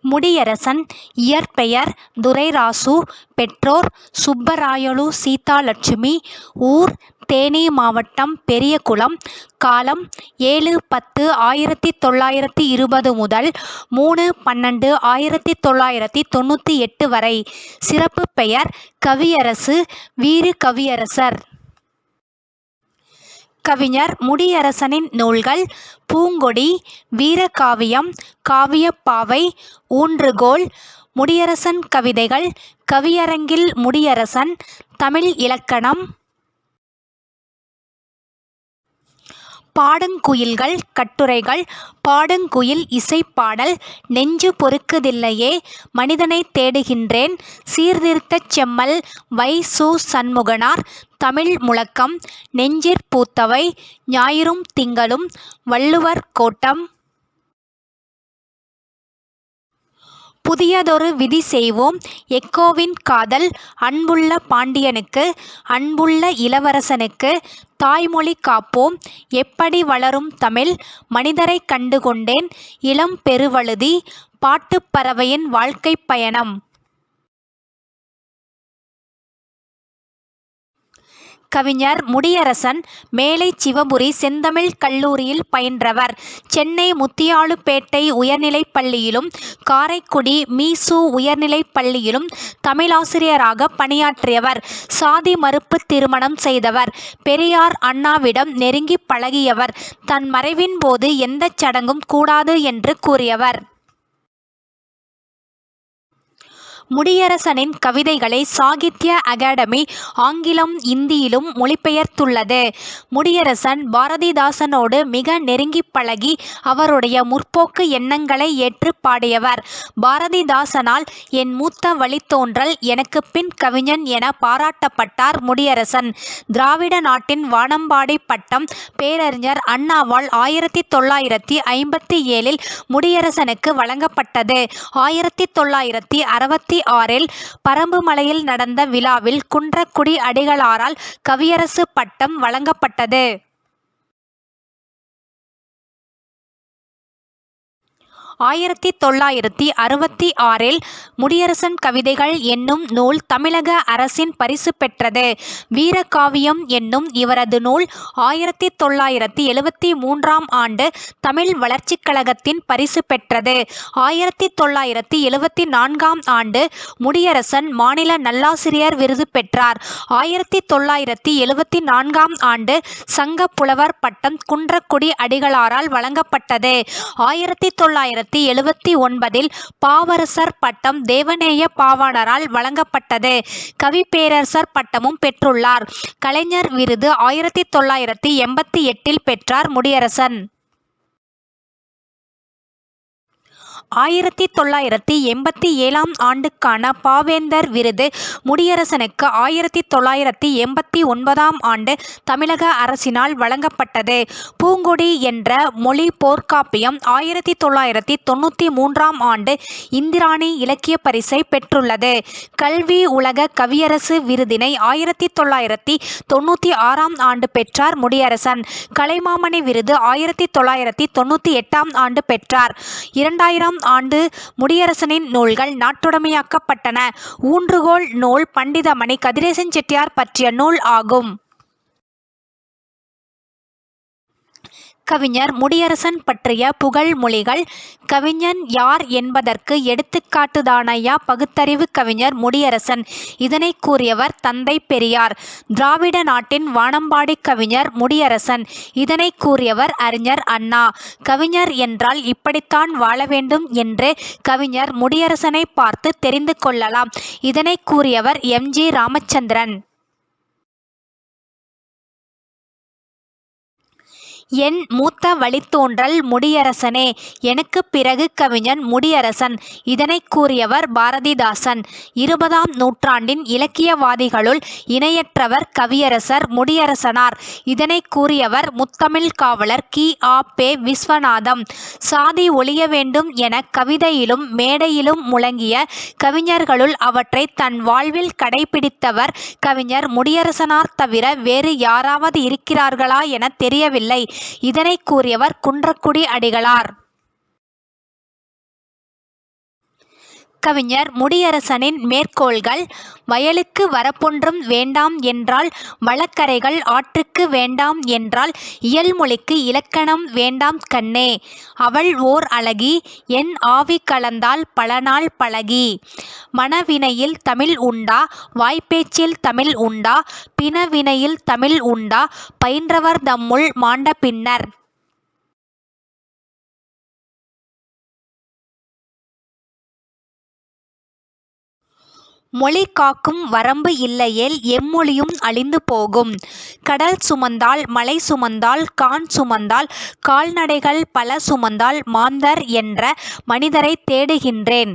முடியரசன் இயற்பெயர் துரைராசு. பெற்றோர் சுப்பராயலு சீதாலட்சுமி. ஊர் தேனி மாவட்டம் பெரியகுளம். காலம் 7/10/1920 முதல் 3/12/1998 வரை. சிறப்பு பெயர் கவியரசு, வீறு கவியரசர். கவிஞர் முடியரசனின் நூல்கள்: பூங்கொடி, வீரகாவியம், காவியப்பாவை, ஊன்றுகோல். முடியரசன் கவிதைகள்: கவியரங்கில் முடியரசன், தமிழ் இலக்கணம். பாடுங்குயில்கள் கட்டுரைகள்: பாடுங்குயில் இசைப்பாடல். நெஞ்சு பொறுக்குதில்லையே, மனிதனைத் தேடுகின்றேன். சீர்திருத்தச் செம்மல் வை. சு. சண்முகனார். தமிழ் முழக்கம்: நெஞ்சிற் பூத்தவை. ஞாயிறும் திங்களும். வள்ளுவர் கோட்டம். புதியதொரு விதி செய்வோம். எக்கோவின் காதல். அன்புள்ள பாண்டியனுக்கு, அன்புள்ள இளவரசனுக்கு தாய்மொழி காப்போம். எப்படி வளரும் தமிழ்? மனிதரைக் கண்டுகொண்டேன். இளம் பெருவழுதி. பாட்டுப் பறவையின் வாழ்க்கைப் பயணம். கவிஞர் முடியரசன் மேலைச் சிவபுரி செந்தமிழ் கல்லூரியில் பயின்றவர். சென்னை முத்தியாலுப்பேட்டை உயர்நிலைப் பள்ளியிலும் காரைக்குடி மீ. சு. உயர்நிலைப் பள்ளியிலும் தமிழாசிரியராக பணியாற்றியவர். சாதி மறுப்பு திருமணம் செய்தவர். பெரியார், அண்ணாவிடம் நெருங்கிப் பழகியவர். தன் மறைவின் போது எந்தச் சடங்கும் கூடாது என்று கூறியவர். முடியரசனின் கவிதைகளை சாகித்ய அகாடமி ஆங்கிலம், இந்தியிலும் மொழிபெயர்த்துள்ளது. முடியரசன் பாரதிதாசனோடு மிக நெருங்கிப் பழகி அவருடைய முற்போக்கு எண்ணங்களை ஏற்றுப் பாடியவர். பாரதிதாசனால் என் மூத்த வழித்தோன்றல், எனக்குப் பின் கவிஞன் என பாராட்டப்பட்டார் முடியரசன். திராவிட நாட்டின் வானம்பாடி பட்டம் பேரறிஞர் அண்ணாவால் 1957 முடியரசனுக்கு வழங்கப்பட்டது. 1966 பரம்புமலையில் நடந்த விழாவில் குன்றக்குடி அடிகளாரால் கவியரசு பட்டம் வழங்கப்பட்டது. 1966 முடியரசன் கவிதைகள் என்னும் நூல் தமிழக அரசின் பரிசு பெற்றது. வீரகாவியம் என்னும் இவரது நூல் 1973 தமிழ் வளர்ச்சிக் கழகத்தின் பரிசு பெற்றது. 1974 முடியரசன் மாநில நல்லாசிரியர் விருது பெற்றார். 1974 சங்க புலவர் பட்டம் குன்றக்குடி அடிகளாரால் வழங்கப்பட்டது. 1979 பாவரசர் பட்டம் தேவநேய பாவாணரால் வழங்கப்பட்டது. கவிப்பேரரசர் பட்டமும் பெற்றுள்ளார். கலைஞர் விருது 1988 பெற்றார் முடியரசன். 1987 பாவேந்தர் விருது முடியரசனுக்கு 1989 தமிழக அரசினால் வழங்கப்பட்டது. பூங்கொடி என்ற மொழி போர்க்காப்பியம் 1993 இந்திராணி இலக்கிய பரிசை பெற்றுள்ளது. கல்வி உலக கவியரசு விருதினை 1996 பெற்றார் முடியரசன். கலைமாமணி விருது 1998 பெற்றார். 2000 முடியரசனின் நூல்கள் நாட்டுடைமையாக்கப்பட்டன. ஊன்றுகோல் நூல் பண்டிதமணி கதிரேசன் செட்டியார் பற்றிய நூல் ஆகும். கவிஞர் முடியரசன் பற்றிய புகழ்மொழிகள்: கவிஞன் யார் என்பதற்கு எடுத்துக்காட்டுதானய்யா பகுத்தறிவு கவிஞர் முடியரசன். இதனை கூறியவர் தந்தை பெரியார். திராவிட நாட்டின் வானம்பாடி கவிஞர் முடியரசன். இதனை கூறியவர் அறிஞர் அண்ணா. கவிஞர் என்றால் இப்படித்தான் வாழ வேண்டும் என்று கவிஞர் முடியரசனை பார்த்து தெரிந்து கொள்ளலாம். இதனை கூறியவர் எம். ஜி. ராமச்சந்திரன். என் மூத்த வழித்தோன்றல் முடியரசனே, எனக்குப் பிறகு கவிஞன் முடியரசன். இதனை கூறியவர் பாரதிதாசன். 20ஆம் நூற்றாண்டின் இலக்கியவாதிகளுள் இணையற்றவர் கவியரசர் முடியரசனார். இதனை கூறியவர் முத்தமிழ் காவலர் கி. ஆ. பெ. விஸ்வநாதம். சாதி ஒழிய வேண்டும் என கவிதையிலும் மேடையிலும் முழங்கிய கவிஞர்களுள் அவற்றை தன் வாழ்வில் கடைபிடித்தவர் கவிஞர் முடியரசனார் தவிர வேறு யாராவது இருக்கிறார்களா என தெரியவில்லை. இதனை கூறியவர் குன்றக்குடி அடிகளார். கவிஞர் முடியரசனின் மேற்கோள்கள்: வயலுக்கு வரப்பொன்றும் வேண்டாம் என்றால் வழக்கறைகள் ஆற்றுக்கு வேண்டாம் என்றால் இயல்மொழிக்கு இலக்கணம் வேண்டாம் கண்ணே. அவள் ஓர் அழகி என் ஆவி கலந்தாள் பலநாள் பழகி. மனவினையில் தமிழ் உண்டா வாய்ப்பேச்சில் தமிழ் உண்டா பிணவினையில் தமிழ் உண்டா பயின்றவர் தம்முள் மாண்ட பின்னர். மொழி காக்கும் வரம்பு இல்லையேல் எம்மொழியும் அழிந்து போகும். கடல் சுமந்தால் மலை சுமந்தால் கான் சுமந்தால் கால்நடைகள் பல சுமந்தால் மாந்தர் என்ற மனிதரைத் தேடுகின்றேன்.